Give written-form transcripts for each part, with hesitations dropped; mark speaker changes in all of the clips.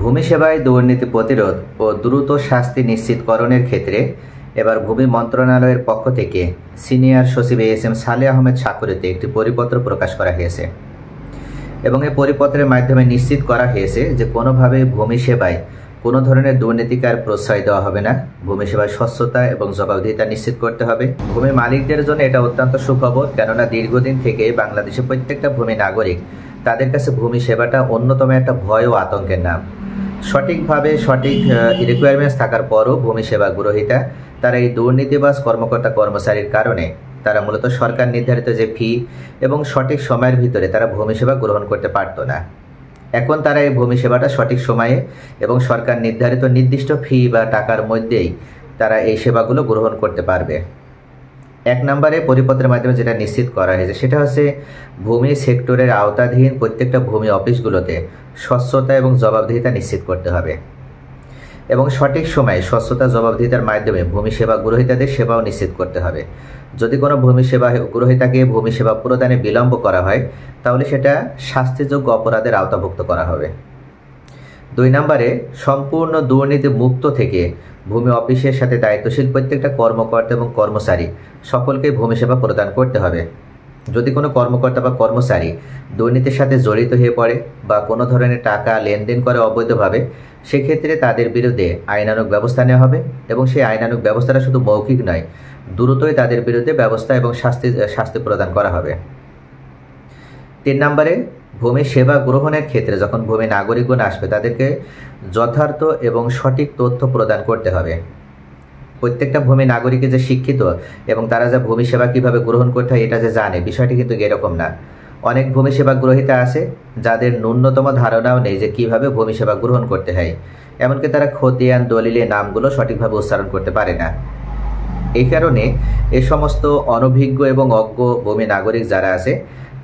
Speaker 1: ভূমি সেবায় দুর্নীতি প্রতিরোধ ও দ্রুত শাস্তি নিশ্চিতকরণের ক্ষেত্রে এবার ভূমি মন্ত্রণালয়ের পক্ষ থেকে সিনিয়র সচিব এস.এম. সালেহ আহমেদ স্বাক্ষরিত একটি পরিপত্র প্রকাশ করা হয়েছে এবং এই পরিপত্রের মাধ্যমে নিশ্চিত করা হয়েছে যে কোনোভাবে ভূমি সেবায় কোনো ধরনের দুর্নীতিকে আর প্রশ্রয় দেওয়া হবে না। ভূমি সেবায় স্বচ্ছতা এবং জবাবদিহিতা নিশ্চিত করতে হবে। ভূমি মালিকদের জন্য এটা অত্যন্ত সুখবর, কেননা দীর্ঘদিন থেকে বাংলাদেশের প্রত্যেকটা ভূমি নাগরিক তাদের কাছে ভূমি সেবাটা অন্যতম একটা ভয় ও আতঙ্কের নাম। সঠিকভাবে সঠিক রিকোয়ারমেন্টস থাকার পরও ভূমি সেবা গ্রহীতা তারা এই দুর্নীতিবাজ কর্মকর্তা কর্মচারীর কারণে তারা মূলত সরকার নির্ধারিত যে ফি এবং সঠিক সময়ের ভিতরে তারা ভূমি সেবা গ্রহণ করতে পারতো না। এখন তারা এই ভূমি সেবাটা সঠিক সময়ে এবং সরকার নির্ধারিত নির্দিষ্ট ফি বা টাকার মধ্যেই তারা এই সেবাগুলো গ্রহণ করতে পারবে। এক নম্বরে পরিপত্রের মাধ্যমে যেটা নিশ্চিত করা হয়েছে সেটা হচ্ছে ভূমি সেক্টরের আওতাধীন প্রত্যেকটা ভূমি অফিসগুলোতে স্বচ্ছতা এবং জবাবদিহিতা নিশ্চিত করতে হবে এবং সঠিক সময়ে স্বচ্ছতা জবাবদিহিতার মাধ্যমে ভূমি সেবা গ্রহীতাদের সেবাও নিশ্চিত করতে হবে। যদি কোনো ভূমি সেবা গ্রহীতাকে ভূমি সেবা প্রদানে বিলম্ব করা হয় তাহলে সেটা শাস্তিযোগ্য অপরাধের আওতাভুক্ত করা হবে। 2 নম্বরে সম্পূর্ণ দুর্নীতি মুক্ত থেকে ভূমি অফিসের সাথে দায়িত্বশীল প্রত্যেকটা কর্মকর্তা এবং কর্মচারী সকলকে ভূমি সেবা প্রদান করতে হবে। যদি কোনো কর্মকর্তা বা কর্মচারী দুর্নীতির সাথে জড়িত হয়ে পড়ে বা কোনো ধরনের টাকা লেনদেন করে অবৈধভাবে, সেক্ষেত্রে তাদের বিরুদ্ধে আইনানুগ ব্যবস্থা নেওয়া হবে এবং সেই আইনানুগ ব্যবস্থাটা শুধু মৌখিক নয়, দ্রুতই তাদের বিরুদ্ধে ব্যবস্থা এবং শাস্তি প্রদান করা হবে। 3 নম্বরে ভূমি সেবা গ্রহণের ক্ষেত্রে যখন ভূমি নাগরিকগণ আসবে তাদেরকে যথার্থ এবং সঠিক তথ্য প্রদান করতে হবে। প্রত্যেকটা ভূমি নাগরিকে যে শিক্ষিত এবং তারা যে ভূমি সেবা কীভাবে গ্রহণ করতে হয় এটা যে জানে, বিষয়টি কিন্তু এরকম না। অনেক ভূমি সেবা গ্রহীতা আছে যাদের ন্যূনতম ধারণাও নেই যে কীভাবে ভূমি সেবা গ্রহণ করতে হয়, এমনকি তারা খতিয়ান দলিলে নামগুলো সঠিকভাবে উচ্চারণ করতে পারে না। এই কারণে এই সমস্ত অনভিজ্ঞ এবং অজ্ঞ ভূমি নাগরিক যারা আছে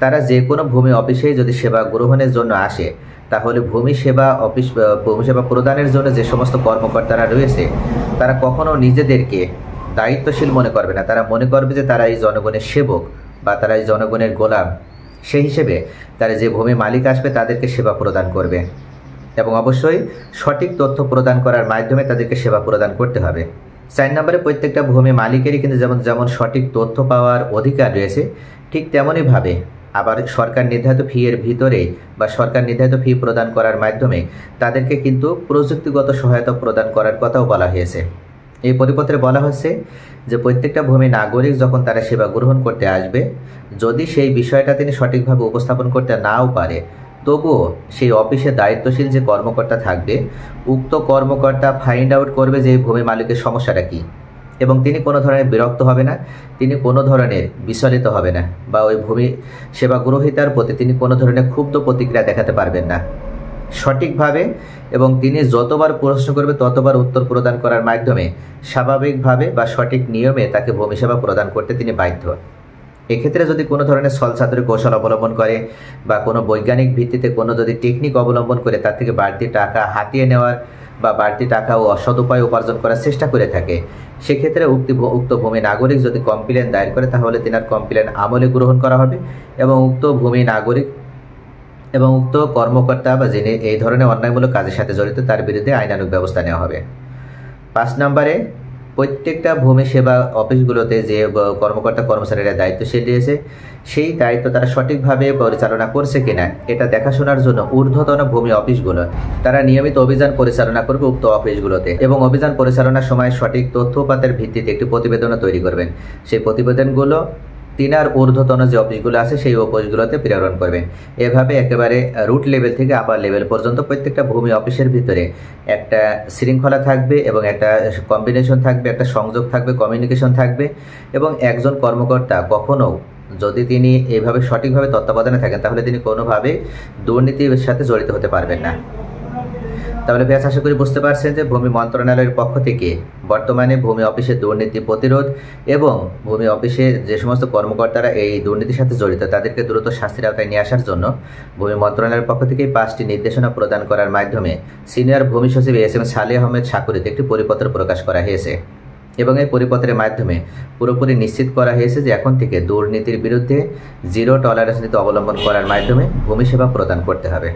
Speaker 1: তারা যে কোনো ভূমি অফিসেই যদি সেবা গ্রহণের জন্য আসে তাহলে ভূমি সেবা প্রদানের জন্য যে সমস্ত কর্মকর্তারা রয়েছে তারা কখনো নিজেদেরকে দায়িত্বশীল মনে করবে না। তারা মনে করবে যে তারা এই জনগণের সেবক বা তারা এই জনগণের গোলাম। সেই হিসেবে তারা যে ভূমি মালিক আসবে তাদেরকে সেবা প্রদান করবে এবং অবশ্যই সঠিক তথ্য প্রদান করার মাধ্যমে তাদেরকে সেবা প্রদান করতে হবে। 4 নম্বরে প্রত্যেকটা ভূমি মালিকেরই কিন্তু যেমন সঠিক তথ্য পাওয়ার অধিকার রয়েছে, ঠিক তেমনইভাবে আবার সরকার নির্ধারিত ফি এর ভিতরে বা সরকার নির্ধারিত ফি প্রদান করার মাধ্যমে তাদেরকে কিন্তু প্রযুক্তিগত সহায়তা প্রদান করার কথাও বলা হয়েছে। এই পরিপত্রে বলা হচ্ছে যে প্রত্যেকটা ভূমি নাগরিক যখন তারা সেবা গ্রহণ করতে আসবে, যদি সেই বিষয়টা তিনি সঠিকভাবে উপস্থাপন করতে নাও পারে, তবুও সেই অফিসে দায়িত্বশীল যে কর্মকর্তা থাকবে উক্ত কর্মকর্তা ফাইন্ড আউট করবে যে এই ভূমি মালিকের সমস্যাটা কী এবং তিনি কোনো ধরনের বিরক্ত হবে না, তিনি কোনো ধরনের বিচলিত হবে না বা ওই ভূমি সেবা গ্রহীতার প্রতি তিনি কোনো ধরনের ক্ষুব্ধ প্রতিক্রিয়া দেখাতে পারবেন না। সঠিকভাবে এবং তিনি যতবার প্রশ্ন করবে ততবার উত্তর প্রদান করার মাধ্যমে স্বাভাবিকভাবে বা সঠিক নিয়মে তাকে ভূমি সেবা প্রদান করতে তিনি বাধ্য। এক্ষেত্রে যদি কোনো ধরনের ছলচাতুরি কৌশল অবলম্বন করে বা কোনো বৈজ্ঞানিক ভিত্তিতে কোনো যদি টেকনিক অবলম্বন করে তার থেকে বাড়তি টাকা হাতিয়ে নেওয়ার বা বাড়তি টাকা ও অসৎ উপায় উপার্জন করার চেষ্টা করে থাকে, সেক্ষেত্রে উক্ত ভূমি নাগরিক যদি কমপ্লেন দায়ের করে তাহলে তিনার কমপ্লেন আমলে গ্রহণ করা হবে এবং উক্ত ভূমি নাগরিক এবং উক্ত কর্মকর্তা বা যিনি এই ধরনের অন্যায়মূলক কাজের সাথে জড়িত তার বিরুদ্ধে আইনানুগ ব্যবস্থা নেওয়া হবে। 5 নম্বরে প্রত্যেকটা ভূমি সেবা অফিসগুলোতে যে কর্মকর্তা কর্মচারীরা দায়িত্বশীল রয়েছে সেই দায়িত্ব তারা সঠিকভাবে পরিচালনা করছে কিনা এটা দেখাশোনার জন্য ঊর্ধ্বতন ভূমি অফিসগুলো তারা নিয়মিত অভিযান পরিচালনা করবে উক্ত অফিসগুলোতে এবং অভিযান পরিচালনার সময় সঠিক তথ্যপাতের ভিত্তিতে একটি প্রতিবেদনও তৈরি করবেন। সেই প্রতিবেদনগুলো তিনার ঊর্ধ্বতন যে অফিসগুলো আছে সেই অফিসগুলোতে প্রেরণ করবেন। এভাবে একেবারে রুট লেভেল থেকে আপার লেভেল পর্যন্ত প্রত্যেকটা ভূমি অফিসের ভিতরে একটা শৃঙ্খলা থাকবে এবং একটা কম্বিনেশন থাকবে, একটা সংযোগ থাকবে, কমিউনিকেশন থাকবে এবং একজন কর্মকর্তা কখনো যদি তিনি এইভাবে সঠিকভাবে তত্ত্বাবধানে থাকেন তাহলে তিনি কোনোভাবে দুর্নীতির সাথে জড়িত হতে পারবেন না। তাহলে ব্যাস আশা করি বুঝতে পারছেন যে ভূমি মন্ত্রণালয়ের পক্ষ থেকে বর্তমানে ভূমি অফিসে দুর্নীতি প্রতিরোধ এবং ভূমি অফিসে যে সমস্ত কর্মকর্তারা এই দুর্নীতির সাথে জড়িত তাদেরকে দ্রুত শাস্তির আওতায় নিয়ে আসার জন্য ভূমি মন্ত্রণালয়ের পক্ষ থেকে 5টি নির্দেশনা প্রদান করার মাধ্যমে সিনিয়র ভূমি সচিব এস.এম. সালেহ আহমেদ স্বাক্ষরিত একটি পরিপত্র প্রকাশ করা হয়েছে এবং এই পরিপত্রের মাধ্যমে পুরোপুরি নিশ্চিত করা হয়েছে যে এখন থেকে দুর্নীতির বিরুদ্ধে জিরো টলারেন্স নীতি অবলম্বন করার মাধ্যমে ভূমি সেবা প্রদান করতে হবে।